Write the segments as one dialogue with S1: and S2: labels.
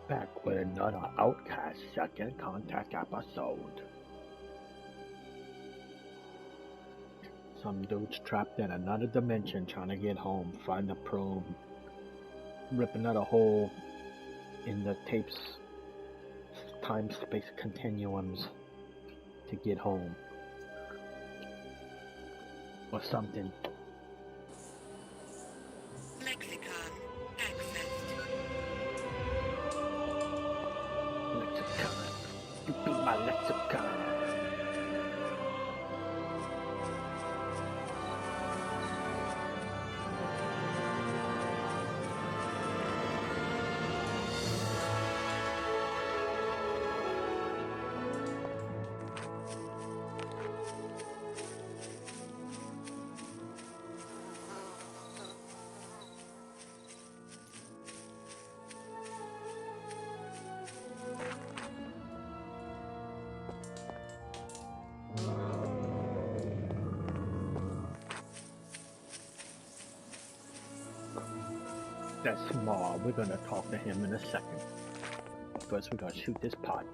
S1: Back with another Outcast second contact episode. Some dude's trapped in another dimension trying to get home, find the probe, rip another hole in the tape's time-space continuums to get home. Or something.
S2: Lexicon accessed.
S1: Lexicon. You beat my lexicon. That's small. We're gonna talk to him in a second. First, we're gonna shoot this pot.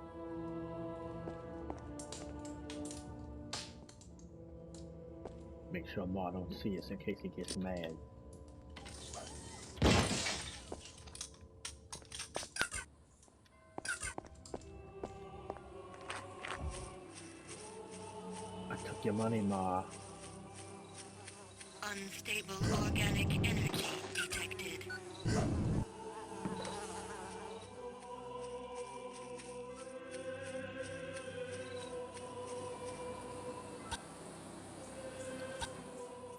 S1: Make sure Ma don't see us in case he gets mad. I took your money, Ma.
S2: Unstable organic energy detected.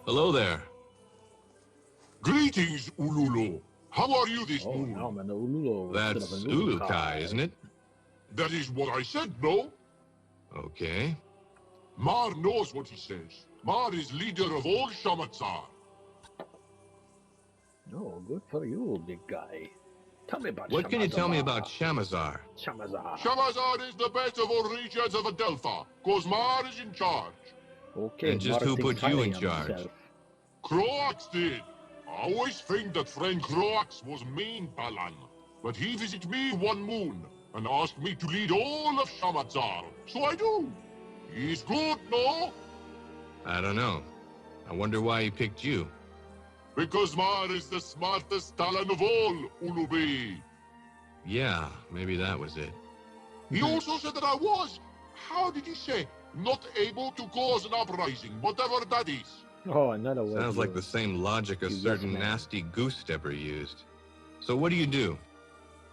S3: Hello there.
S4: Greetings, Ululu. How are you this
S1: Oh,
S4: morning?
S1: no, I'm an Ululo.
S3: That's Ulukai, isn't it?
S4: That is what I said, no?
S3: Okay.
S4: Mar knows what he says. Mar is leader of all Shamazaar.
S1: Oh, good for you, big guy. Tell me about
S3: What can you tell me
S1: Shamazaar.
S3: about Shamazar?
S1: Shamazaar?
S4: Shamazaar is the best of all regions of Adelpha, cause Mar is in charge.
S1: Okay,
S3: And just who
S1: Martin
S3: put you in
S1: Cunningham
S3: charge?
S1: himself.
S4: Croax did. I always think that friend Croax was mean, Balan. But he visited me one moon and asked me to lead all of Shamazaar. So I do. He's good, no?
S3: I don't know. I wonder why he picked you.
S4: Because Mar is the smartest Talon of all, Ulubi.
S3: Yeah, maybe that was it.
S4: He also said that I was, how did he say, not able to cause an uprising, whatever that is.
S1: Oh, another one.
S3: Sounds like the same logic a
S1: You yes
S3: certain
S1: man.
S3: nasty goose stepper used. So what do you do?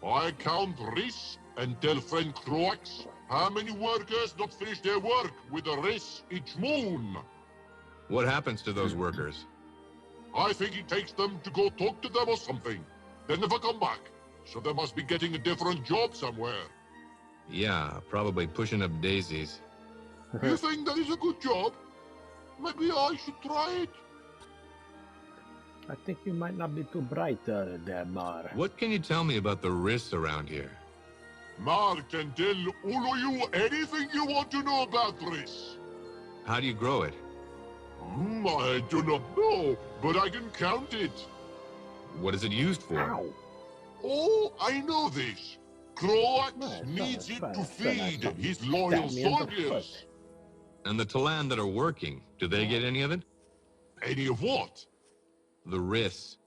S4: I count RIS and tell friend Croax how many workers not finish their work with a RIS each moon.
S3: What happens to those workers?
S4: I think he takes them to go talk to them or something. They never come back. So they must be getting a different job somewhere.
S3: Yeah, probably pushing up daisies.
S4: You think that is a good job? Maybe I should try it.
S1: I think you might not be too bright there, Mar.
S3: What can you tell me about the risks around here?
S4: Mar can tell all of you anything you want to know about RIS.
S3: How do you grow it?
S4: I do not know, but I can count it.
S3: What is it used for?
S1: Ow!
S4: Oh, I know this. Croax
S1: Nice,
S4: needs
S1: nice,
S4: it
S1: nice,
S4: to
S1: nice,
S4: feed
S1: nice.
S4: his loyal
S1: Stab me in the
S4: soldiers.
S1: foot.
S3: And the Talan that are working, do they get any of it?
S4: Any of what?
S3: The risks.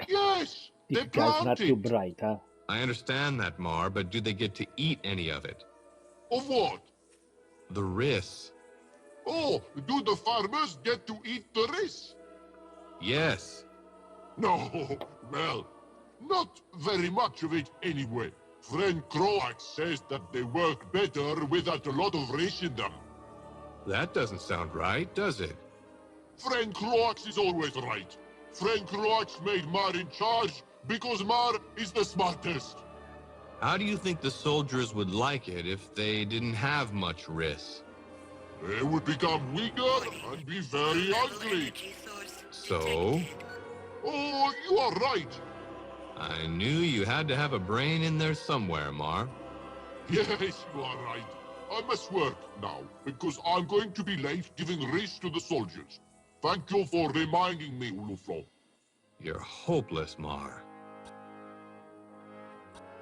S4: Yes, they
S1: This guy's
S4: plant
S1: not too
S4: it.
S1: bright, huh?
S3: I understand that, Mar, but do they get to eat any of it?
S4: Of what?
S3: The risks.
S4: Oh, do the farmers get to eat the RIS?
S3: Yes.
S4: No, well, not very much of it anyway. Friend Croax says that they work better without a lot of RIS in them.
S3: That doesn't sound right, does it?
S4: Friend Croax is always right. Friend Croax made Mar in charge because Mar is the smartest.
S3: How do you think the soldiers would like it if they didn't have much risk?
S4: They would become weaker and be very ugly.
S2: Energy source
S3: So?
S2: detected.
S4: Oh, you are right.
S3: I knew you had to have a brain in there somewhere, Mar.
S4: Yes, you are right. I must work now, because I'm going to be late giving RIS to the soldiers. Thank you for reminding me, Uluflo.
S3: You're hopeless, Mar.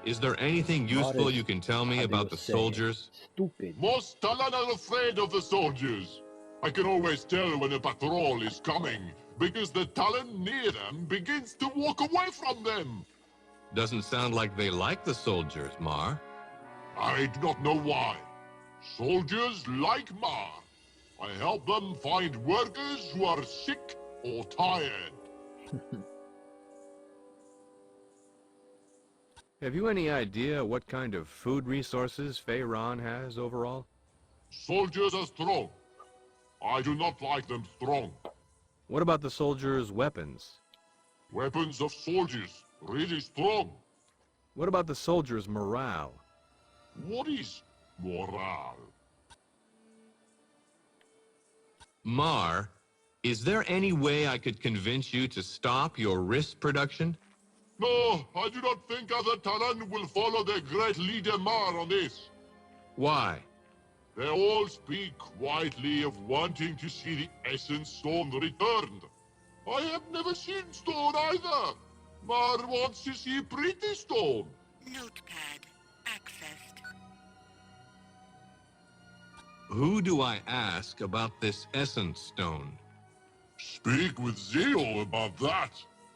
S3: Is there anything useful you can tell me
S1: how do
S3: about
S1: you
S3: the
S1: say it?
S3: soldiers?
S1: Stupid.
S4: Most Talon are afraid of the soldiers. I can always tell when a patrol is coming, because the Talon near them begins to walk away from them.
S3: Doesn't sound like they like the soldiers, Mar.
S4: I do not know why. Soldiers like Mar. I help them find workers who are sick or tired.
S3: Have you any idea what kind of food resources Feyron has overall?
S4: Soldiers are strong. I do not like them strong.
S3: What about the soldiers' weapons?
S4: Weapons of soldiers, really strong.
S3: What about the soldiers' morale?
S4: What is morale?
S3: Mar, is there any way I could convince you to stop your wrist production?
S4: No, I do not think other Talon will follow their great leader Mar on this.
S3: Why?
S4: They all speak quietly of wanting to see the Essence Stone returned. I have never seen stone either. Mar wants to see pretty stone.
S2: Notepad accessed.
S3: Who do I ask about this essence stone?
S4: Speak with Zio about that.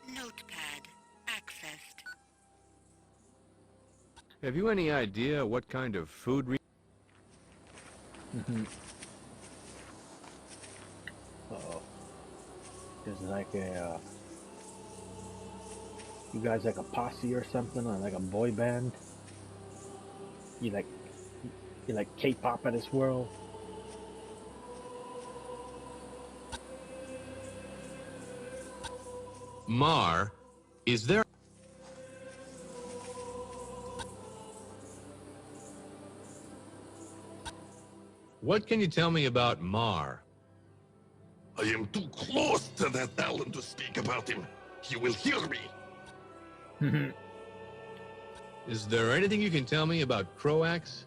S2: Notepad accessed.
S3: Have you any idea what kind of food
S1: Uh-oh. There's like a... you guys like a posse or something, or like a boy band? You like K-pop at this world?
S3: Mar, is there... What can you tell me about Mar?
S5: I am too close to that Talon to speak about him. He will hear me.
S3: Is there anything you can tell me about Croax?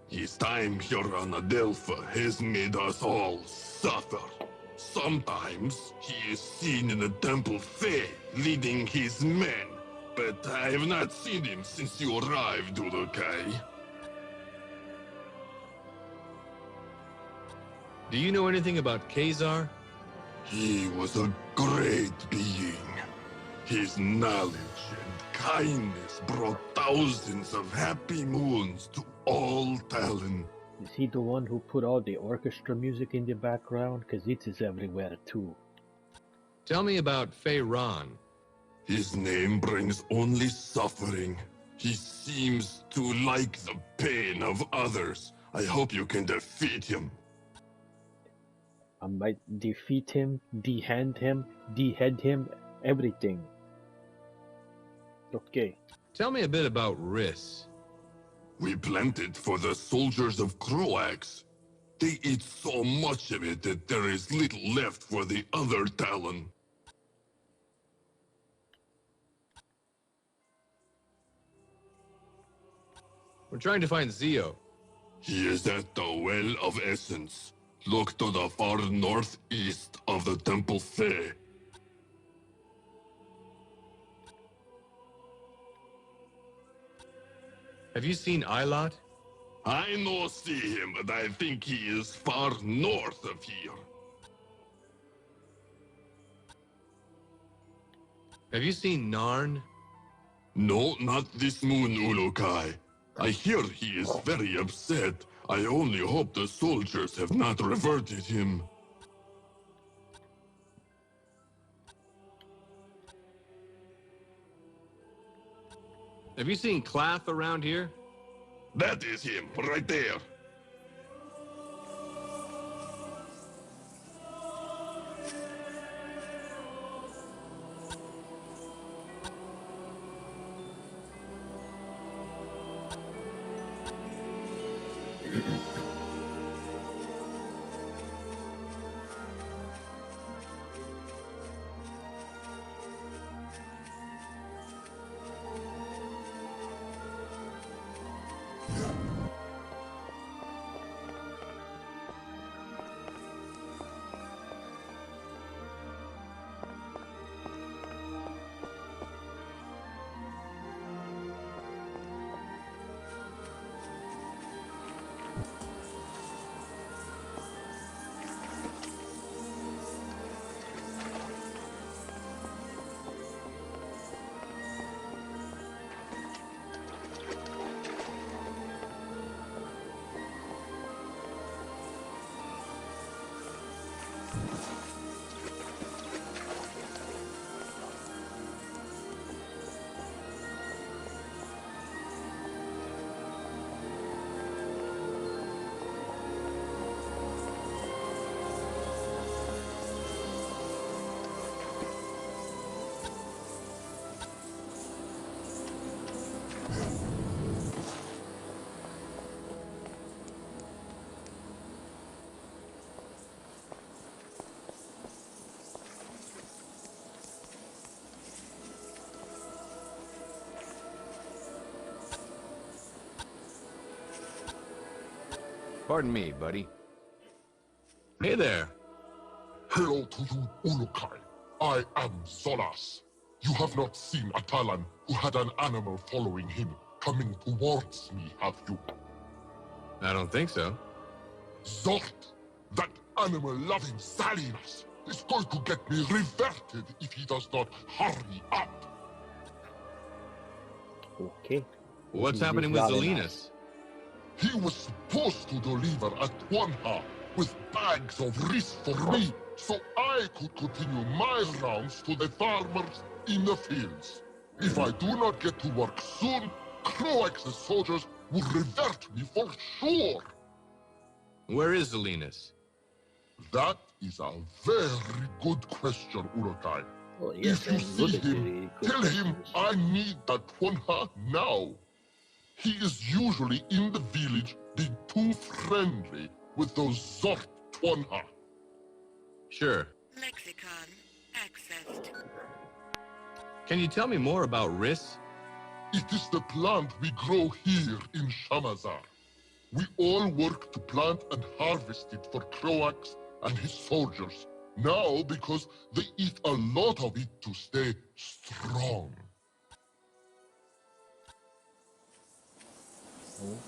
S5: His time here on Adelpha has made us all suffer. Sometimes he is seen in the Temple Fae, leading his men. But I have not seen him since you arrived, Urukai.
S3: Do you know anything about Khazar?
S5: He was a great being. His knowledge and kindness brought thousands of happy moons to all Talon.
S1: Is he the one who put all the orchestra music in the background? Because it is everywhere too.
S3: Tell me about Feyron.
S5: His name brings only suffering. He seems to like the pain of others. I hope you can defeat him.
S1: I might defeat him, dehead him, everything. Okay.
S3: Tell me a bit about Riss.
S5: We plant it for the soldiers of Croax. They eat so much of it that there is little left for the other Talon.
S3: We're trying to find Zio.
S5: He is at the Well of Essence. Look to the far northeast of the Temple Fae.
S3: Have you seen Ilot?
S5: I no see him, but I think he is far north of here.
S3: Have you seen Narn?
S5: No, not this moon, Ulukai. I hear he is very upset. I only hope the soldiers have not reverted him.
S3: Have you seen Clath around here?
S5: That is him, right there.
S3: Pardon me, buddy. Hey there.
S4: Hail to you, Ulukai. I am Solas. You have not seen a Talon who had an animal following him coming towards me, have you?
S3: I don't think so.
S4: Zort, that animal-loving Salinas, is going to get me reverted if he does not hurry up.
S1: Okay.
S3: What's
S1: This
S3: happening
S1: is
S3: with
S1: Salinas.
S3: Zelenas?
S4: He was supposed to deliver a Twanha with bags of rice for me, so I could continue my rounds to the farmers in the fields. If I do not get to work soon, Croax's soldiers will revert me for sure.
S3: Where is Zelenas?
S4: That is a very good question, Urukai.
S1: Oh, yes,
S4: If you
S1: and
S4: see
S1: good
S4: him,
S1: good
S4: tell him
S1: questions.
S4: I need that Twanha now. He is usually in the village being too friendly with those Zort Twanha.
S3: Sure.
S2: Lexicon accessed.
S3: Can you tell me more about Riss?
S4: It is the plant we grow here in Shamazaar. We all work to plant and harvest it for Croax and his soldiers. Now because they eat a lot of it to stay strong.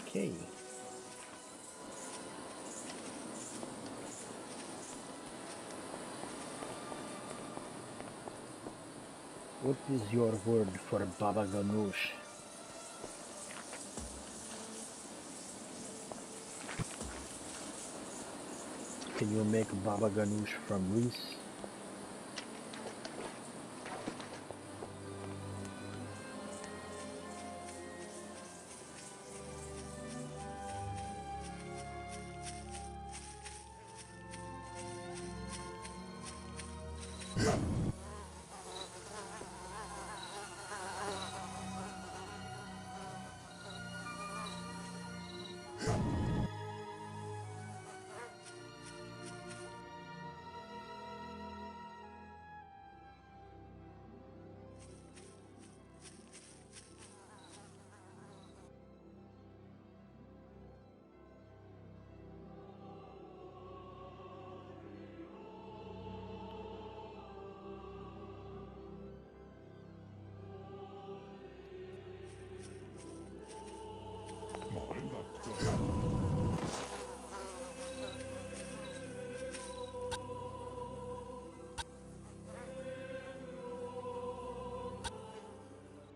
S1: Okay. What is your word for Baba Ganoush? Can you make Baba Ganoush from Reese?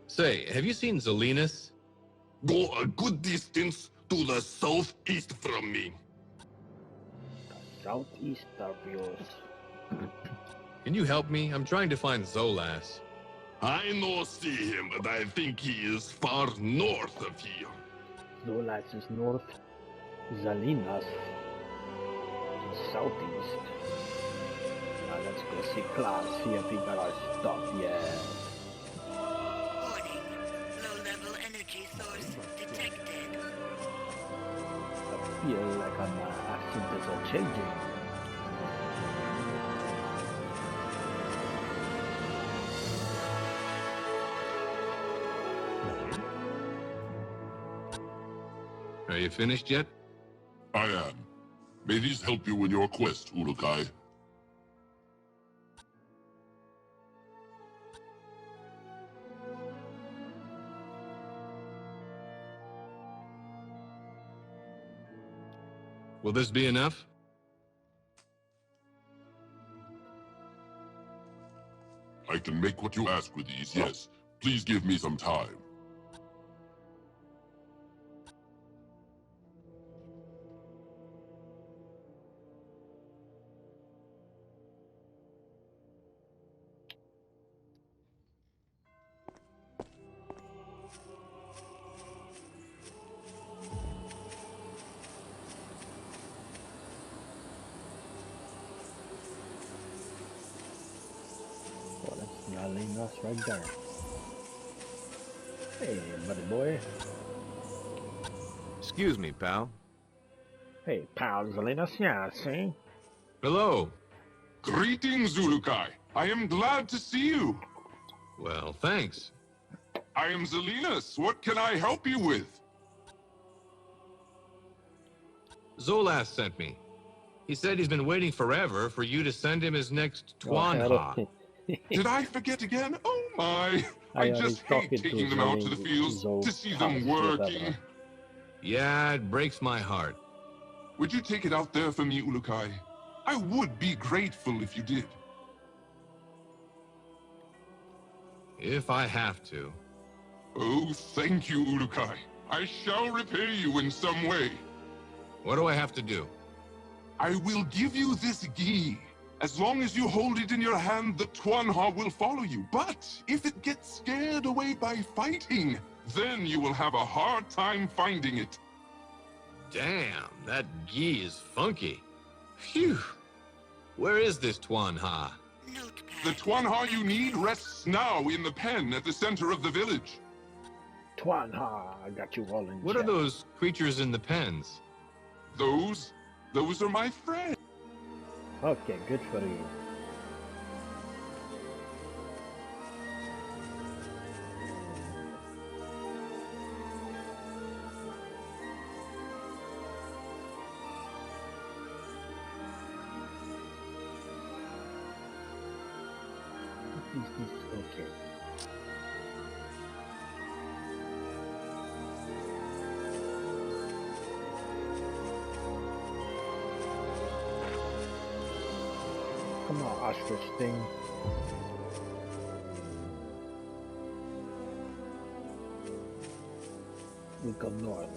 S3: Say, have you seen Zelenas?
S5: Go a good distance to the southeast from me.
S1: Southeast of yours.
S3: Can you help me? I'm trying to find Zolas.
S5: I no see him, but I think he is far north of here.
S1: Zolas is north. Zalinas is southeast. Now let's go see Klaus, see if he got our stuff yet.
S2: Warning. Low-level energy source detected.
S1: I feel like my accent is changing.
S3: Are you finished yet?
S4: I am. May these help you in your quest, Ulukai.
S3: Will this be enough?
S4: I can make what you ask with these, yes. Please give me some time.
S1: Oh, that's Zalinas right there. Hey, buddy boy.
S3: Excuse me, pal.
S1: Hey, pal, Zalinas, yeah, see?
S3: Hello.
S6: Greetings, Ulukai. I am glad to see you.
S3: Well, thanks.
S6: I am Zelenas. What can I help you with?
S3: Zolas sent me. He said he's been waiting forever for you to send him his next Twanha.
S6: Did I forget again? Oh my! I just hate taking them out to the fields to see them working.
S3: Yeah, it breaks my heart.
S6: Would you take it out there for me, Ulukai? I would be grateful if you did.
S3: If I have to.
S6: Oh, thank you, Ulukai. I shall repay you in some way.
S3: What do I have to do?
S6: I will give you this gi. As long as you hold it in your hand, the Twanha will follow you. But if it gets scared away by fighting, then you will have a hard time finding it.
S3: Damn, that gi is funky. Phew. Where is this Twanha?
S2: Notepad.
S6: The Twanha you need rests now in the pen at the center of the village.
S1: Twanha, I got you all in
S3: What
S1: check.
S3: are those creatures in the pens?
S6: Those are my friends.
S1: Okay, good for you. Okay. Come on, ostrich thing. We go north.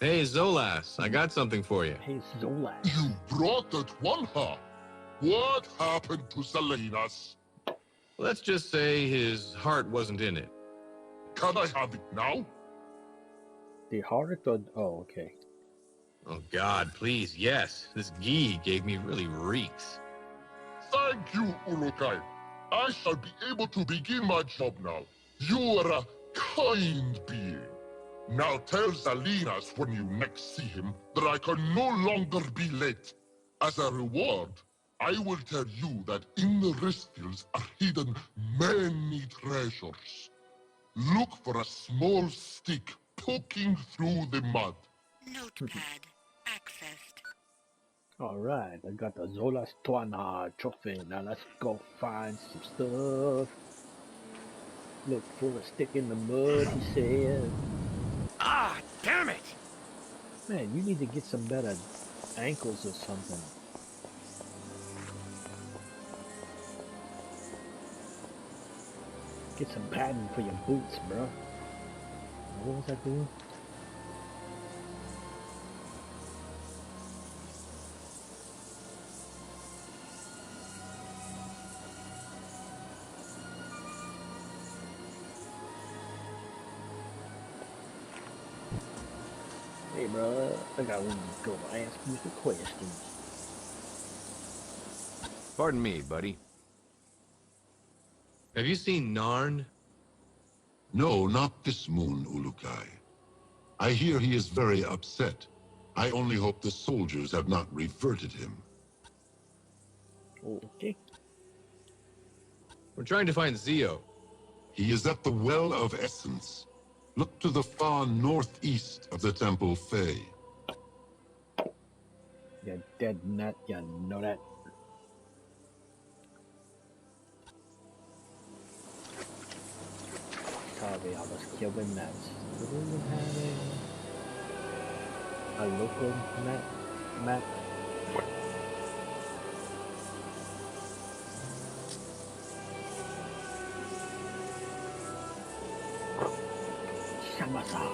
S3: Hey, Zolas, I got something for you.
S1: Hey, Zola.
S4: You brought the Twanha. What happened to Salinas?
S3: Let's just say his heart wasn't in it.
S4: Can I have it now?
S1: The heart or... Oh, okay.
S3: Oh, God, please, yes. This gi gave me really reeks.
S4: Thank you, Ulukai. I shall be able to begin my job now. You are a kind being. Now tell Salinas when you next see him that I can no longer be late. As a reward, I will tell you that in the wrist hills are hidden many treasures. Look for a small stick poking through the mud.
S2: Notepad. Accessed.
S1: Alright, I got the Zola's Twanha trophy. Now let's go find some stuff. Look for a stick in the mud, he said.
S3: Ah, damn it!
S1: Man, you need to get some better ankles or something. Get some padding for your boots, bro. What was I doing? Hey, bro, I gotta go ask you some questions.
S3: Pardon me, buddy. Have you seen Narn?
S5: No, not this moon, Ulukai. I hear he is very upset. I only hope the soldiers have not reverted him.
S1: Okay.
S3: We're trying to find Zio.
S5: He is at the Well of Essence. Look to the far northeast of the Temple Fae.
S1: You dead nut, you know that. sorry, I was killing gnats. Do we even have a local map? Shamazaar.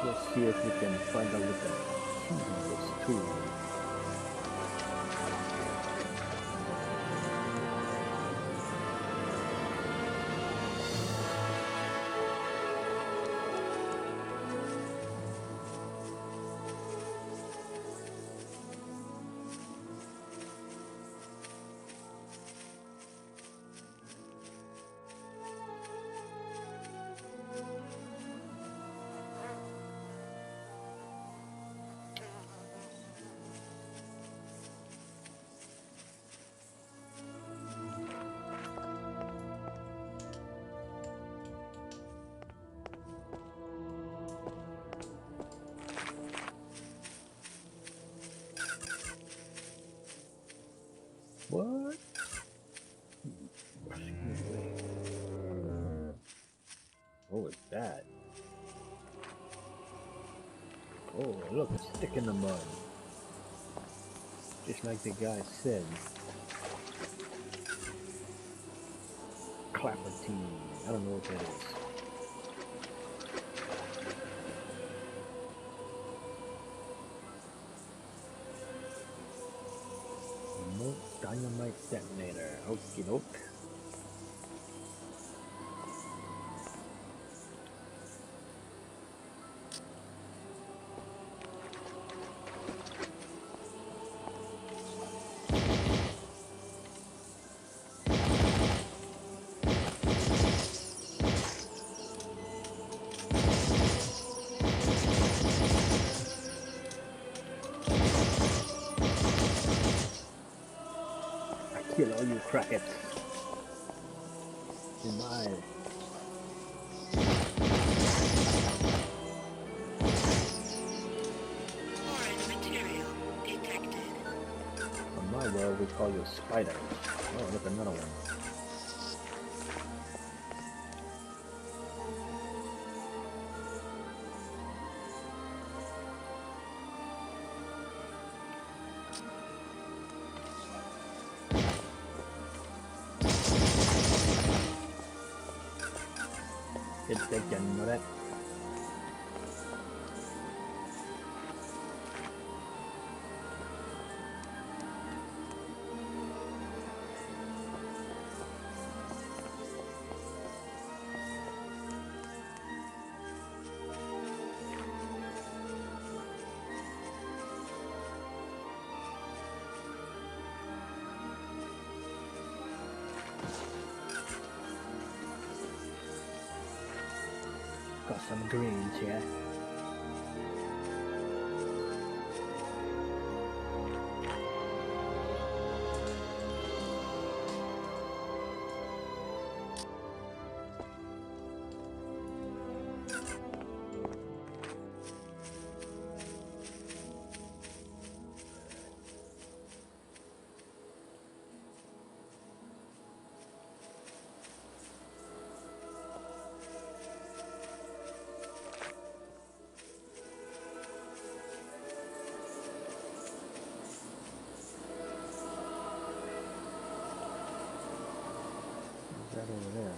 S1: Let's see if we can find out what the key is too. What? What was that? Oh, look, a stick in the mud. Just like the guy said. Clappertine. I don't know what that is. Remote dynamite detonator. Okie doke. Kill all you crackheads. In my
S2: Foreign material detected.
S1: on my world we call you spiders. Oh, look, another one. It's the general. Got some greens here. What's that over there?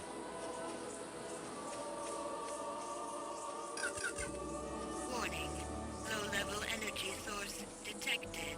S2: Warning. Low-level energy source detected.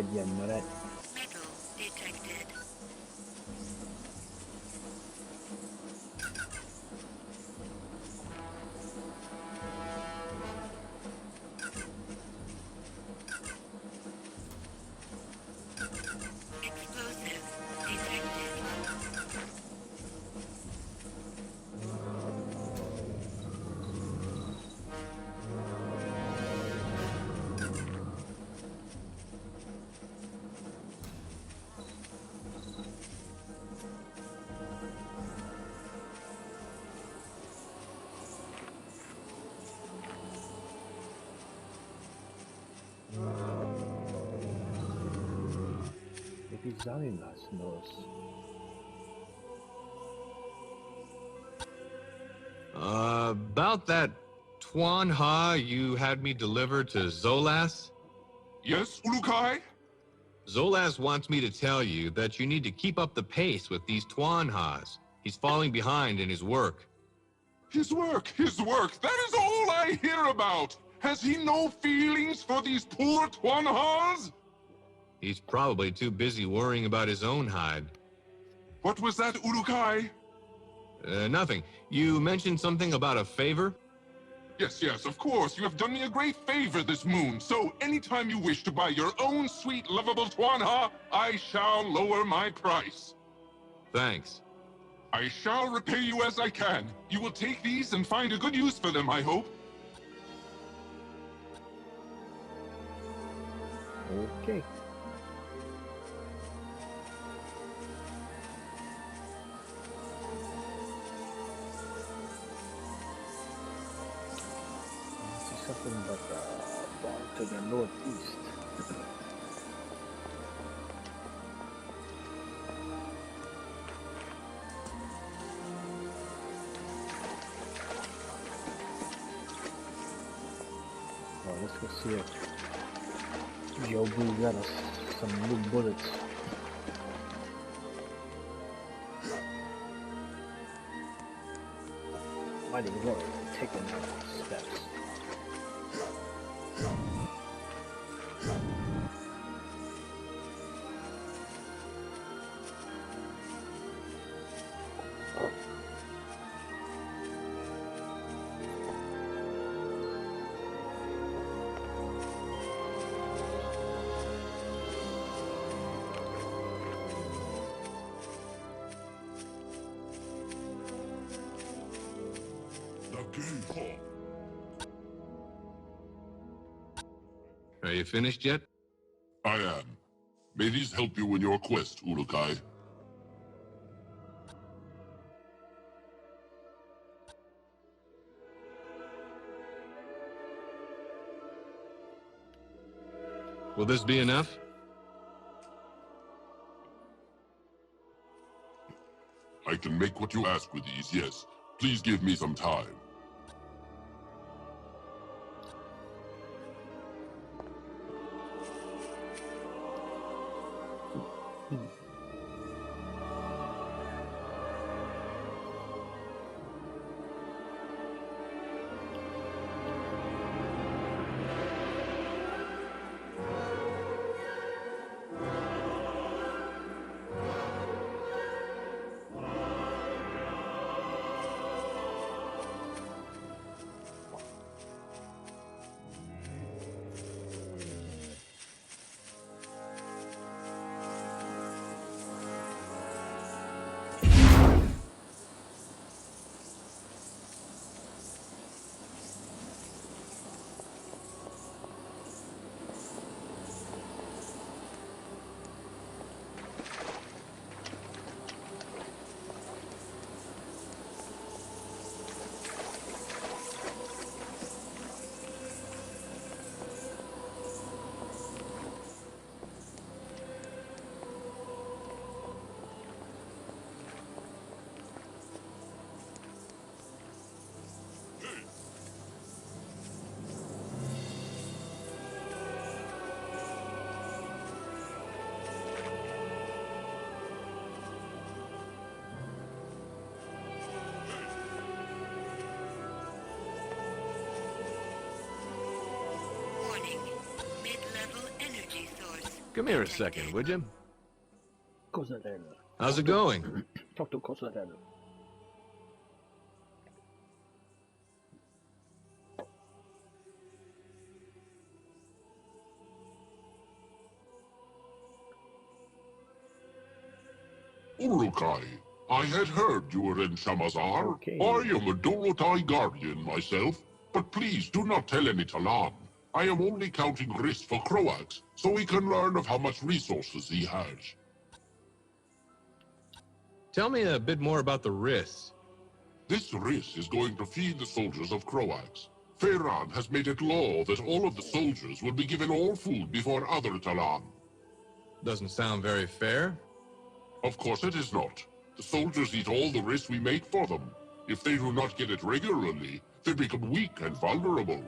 S1: dead yet, know that?
S2: Metal detected. Explosive detected.
S1: Maybe Zalinas knows.
S3: About that Tuan Ha you had me deliver to Zolas?
S6: Yes, Ulukai?
S3: Zolas wants me to tell you that you need to keep up the pace with these Tuan Ha's. He's falling behind in his work.
S6: His work, that is all I hear about! Has he no feelings for these poor Tuanhas?
S3: He's probably too busy worrying about his own hide.
S6: What was that, Ulukai?
S3: Nothing. You mentioned something about a favor?
S6: Yes, of course. You have done me a great favor this moon. So anytime you wish to buy your own sweet, lovable Tuanha, I shall lower my price.
S3: Thanks.
S6: I shall repay you as I can. You will take these and find a good use for them, I hope.
S1: Okay. I see something but far to the northeast. Oh, let's go see it. Yobu got us some new bullets. Might as well take another steps.
S3: Are you finished yet?
S4: I am. May these help you in your quest, Ulukai.
S3: Will this be enough?
S4: I can make what you ask with these, yes. Please give me some time.
S3: Come here a second, would you?
S1: Cosadero.
S3: How's it going?
S1: Talk to Cosadero.
S4: Urukai, I had heard you were in Shamazaar.
S1: Okay.
S4: I am a Dorotai guardian myself, but please do not tell any Talan. I am only counting Riss for Croax, so we can learn of how much resources he has.
S3: Tell me a bit more about the Riss.
S4: This Riss is going to feed the soldiers of Croax. Feyran has made it law that all of the soldiers will be given all food before other Talan.
S3: Doesn't sound very fair.
S4: Of course it is not. The soldiers eat all the Riss we make for them. If they do not get it regularly, they become weak and vulnerable.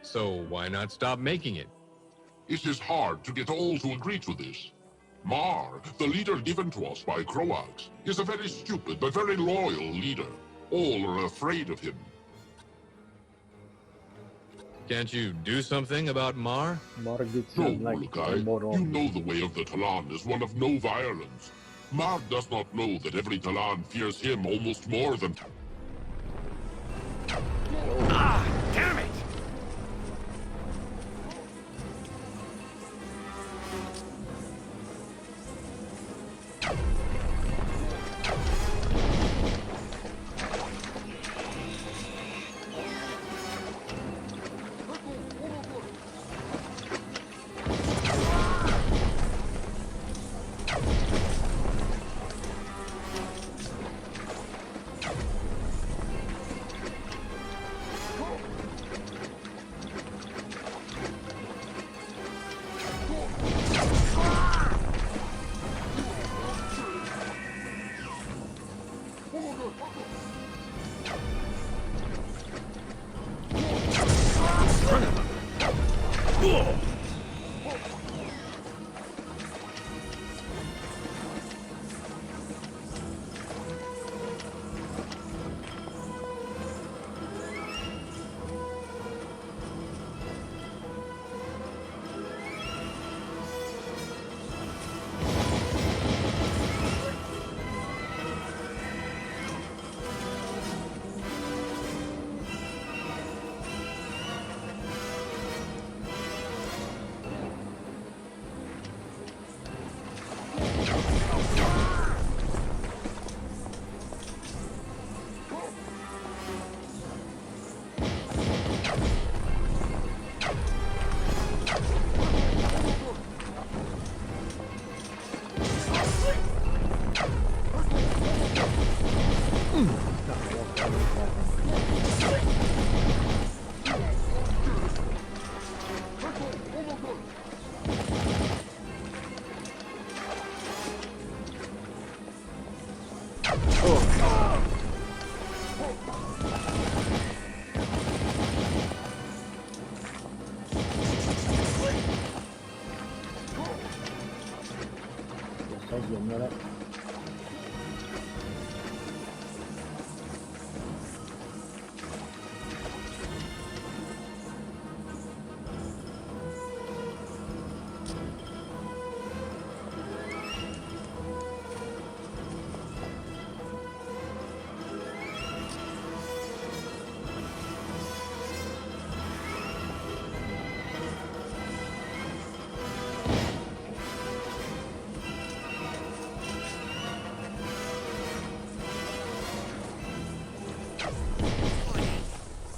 S3: So why not stop making it?
S4: It is hard to get all to agree to this. Mar, the leader given to us by Croax, is a very stupid but very loyal leader. All are afraid of him.
S3: Can't you do something about Mar?
S1: Margit
S4: No,
S1: sounds like
S4: Mulukai,
S1: moron.
S4: you know the way of the Talan is one of no violence. Mar does not know that every Talan fears him almost more than...
S3: Damn it!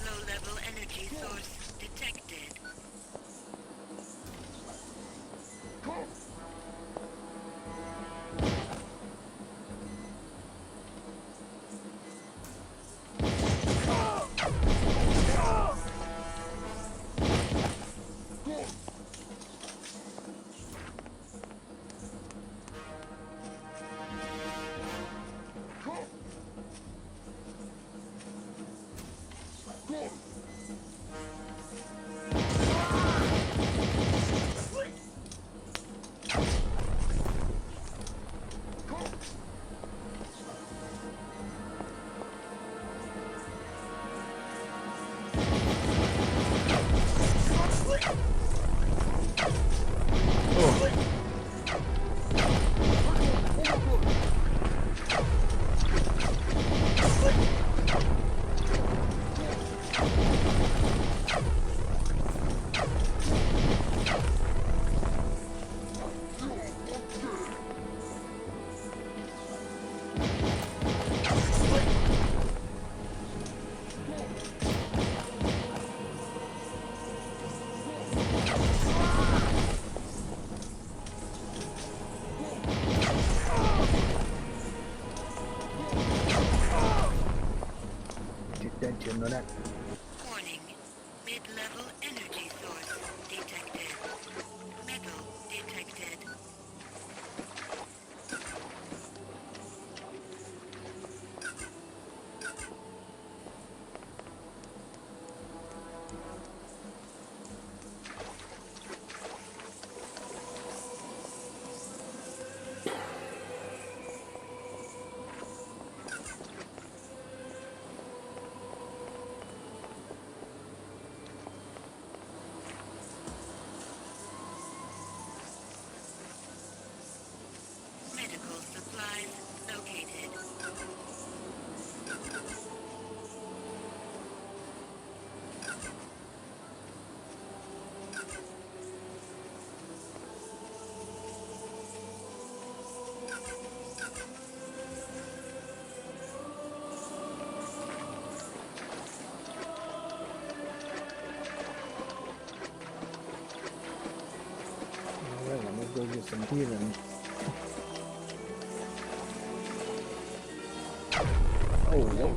S2: Low-level energy source detected.
S1: Attention to that.
S2: Warning. Mid-level energy source detected. Metal detected. Medical supplies located.
S1: Alright, I'm gonna go get some healing. Oh, whoa.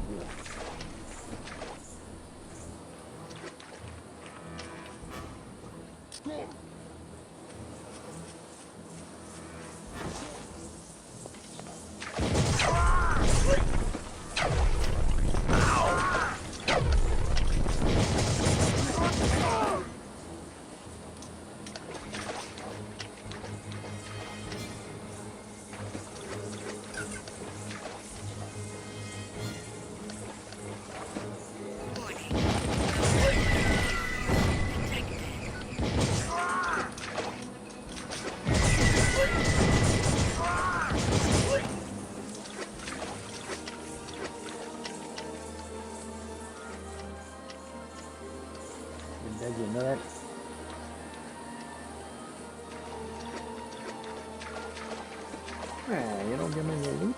S1: Did you know that? Ah, you don't give me your loot?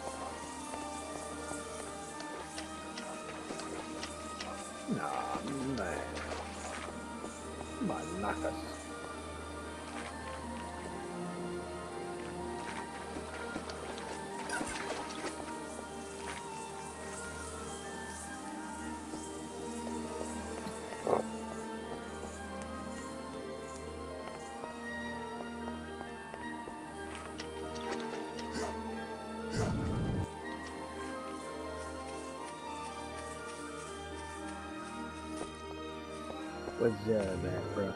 S1: Nah, man. Malacas. What's that, bro?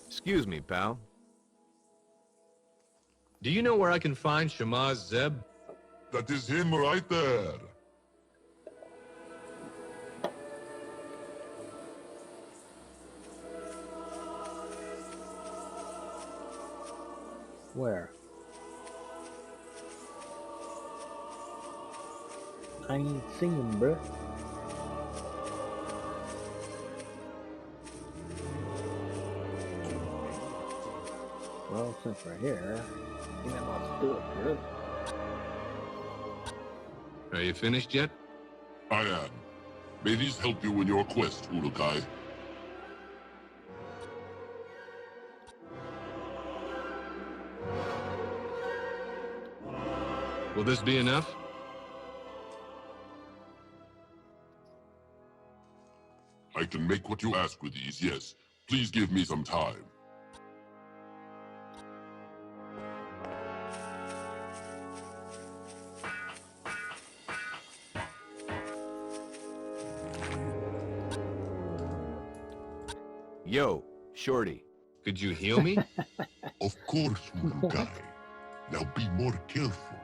S3: Excuse me, pal. Do you know where I can find Shamazaar?
S4: That is him right there.
S1: Where? I ain't seen him, bruh. Well, since we're here, you know what's do it, bruh.
S3: Are you finished yet?
S4: I am. May these help you in your quest, Urukai.
S3: Will this be enough?
S4: I can make what you ask with these, yes. Please give me some time.
S7: Yo, Shorty.
S3: Could you heal me?
S4: Of course, little guy. Now be more careful.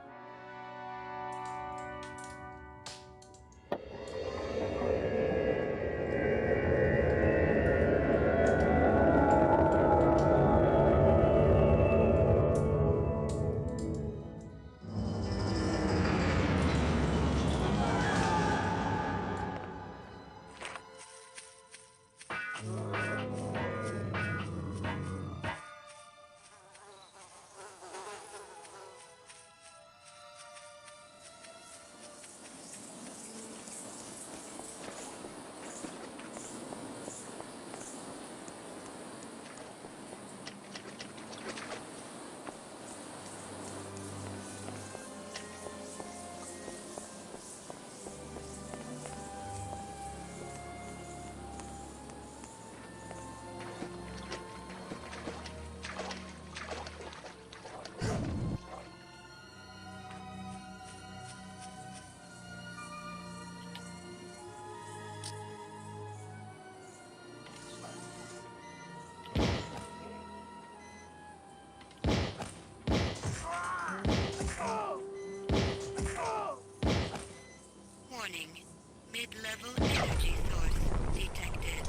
S2: Warning. Mid-level energy source detected.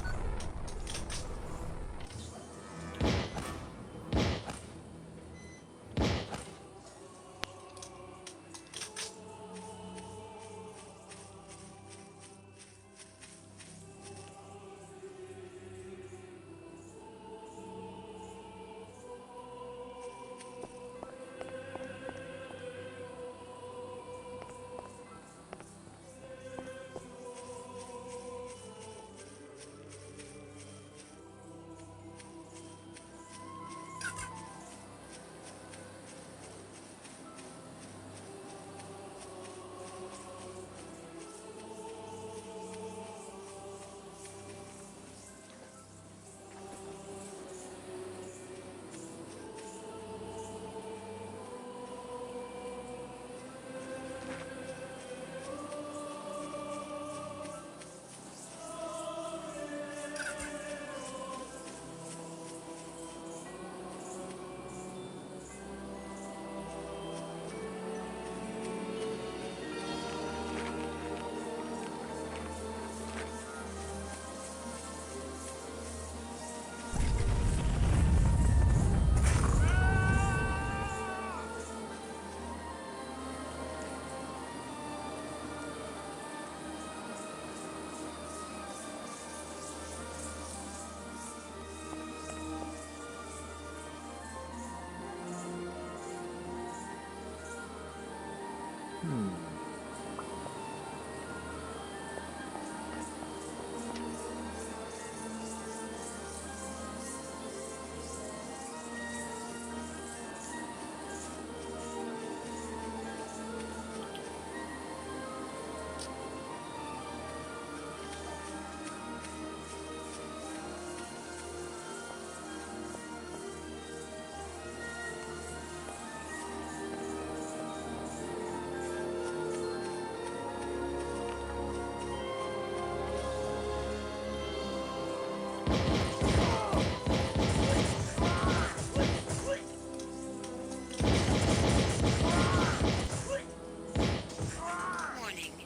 S2: Warning.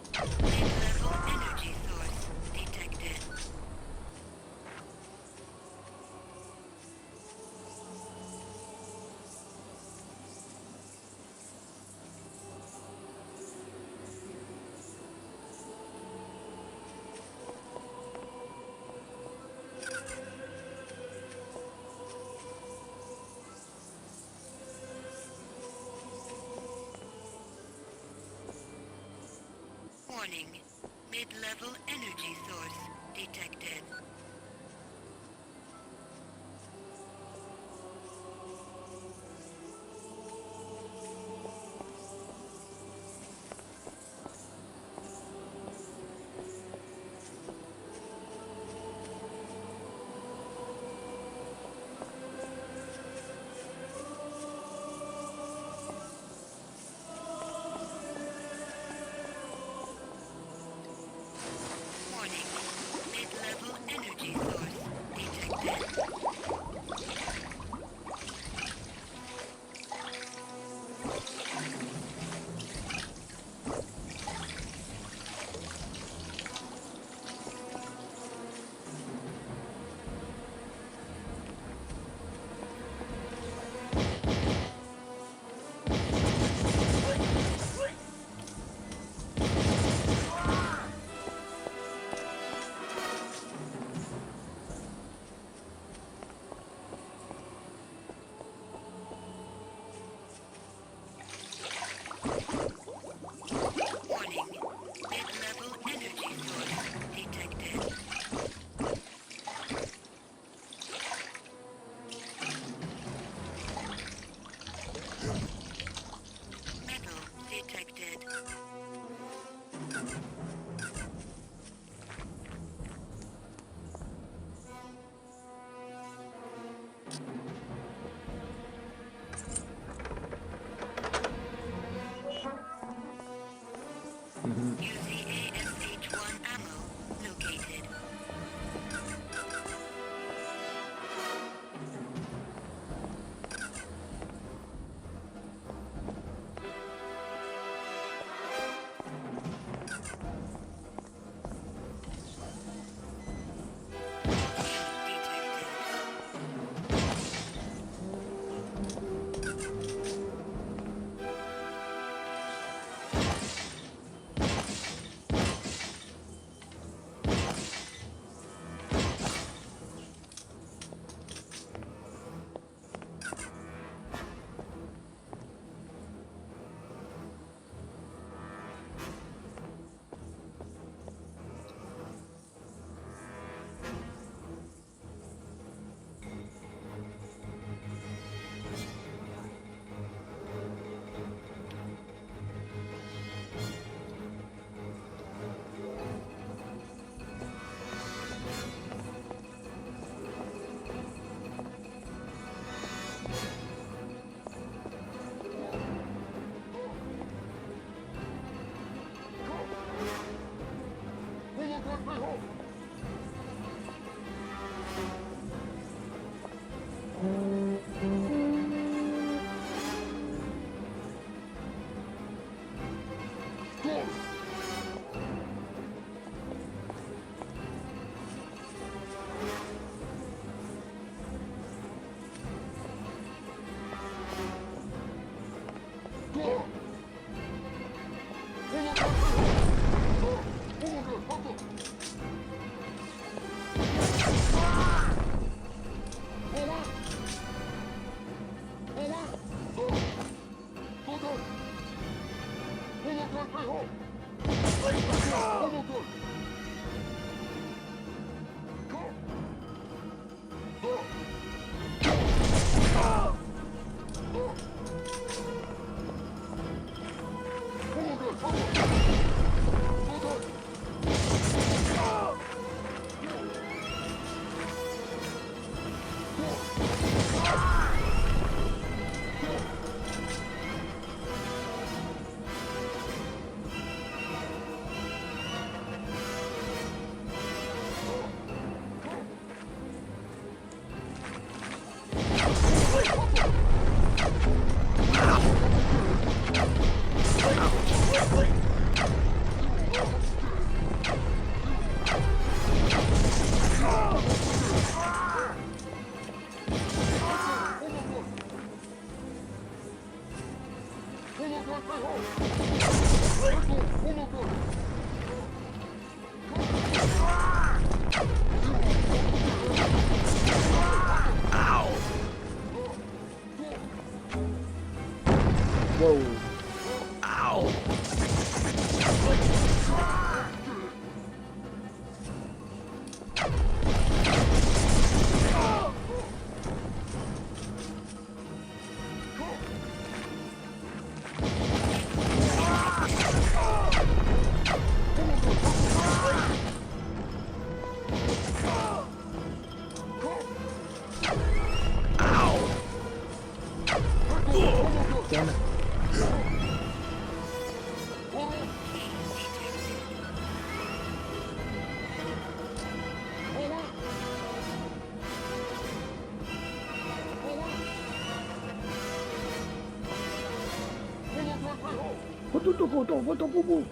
S2: Mid-level energy source detected. Warning. Mid-level energy source detected. Warning. Mid-level energy Metal detected. UCASH-1 ammo located.
S1: Whoa. Damn it. Boo.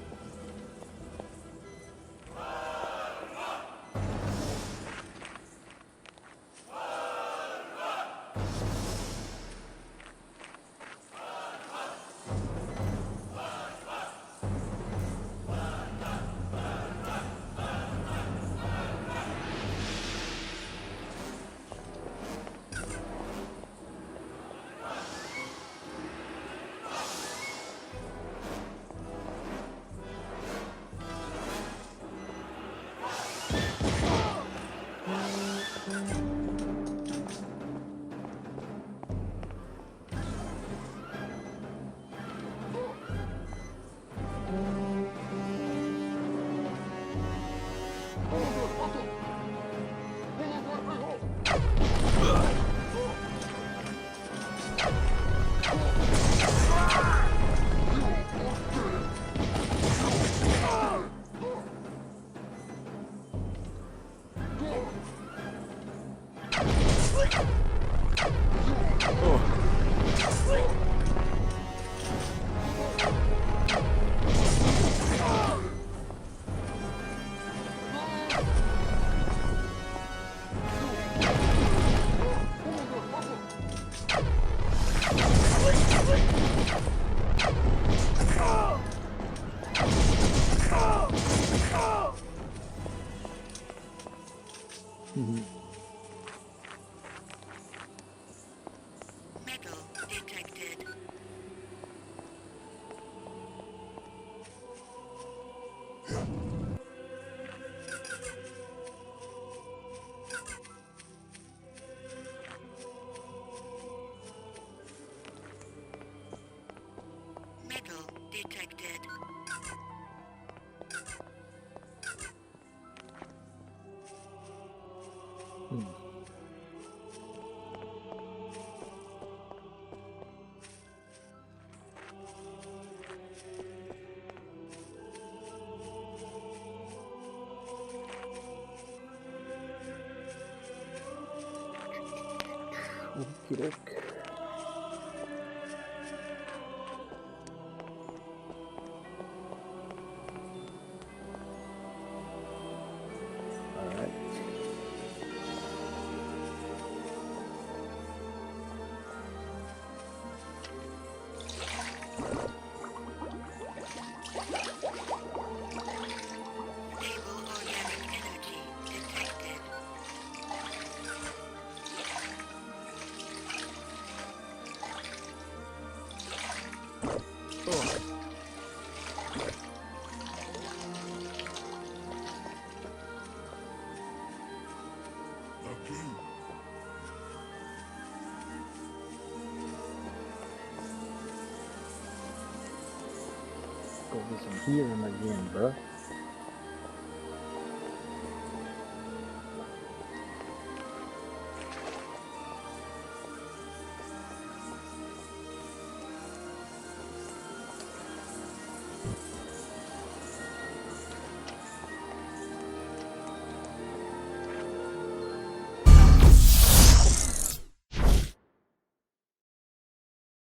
S2: Metal detected. Metal detected.
S1: Okey-doke. Alright.
S2: Stable organic energy detected.
S1: Go get some healing again, bruh.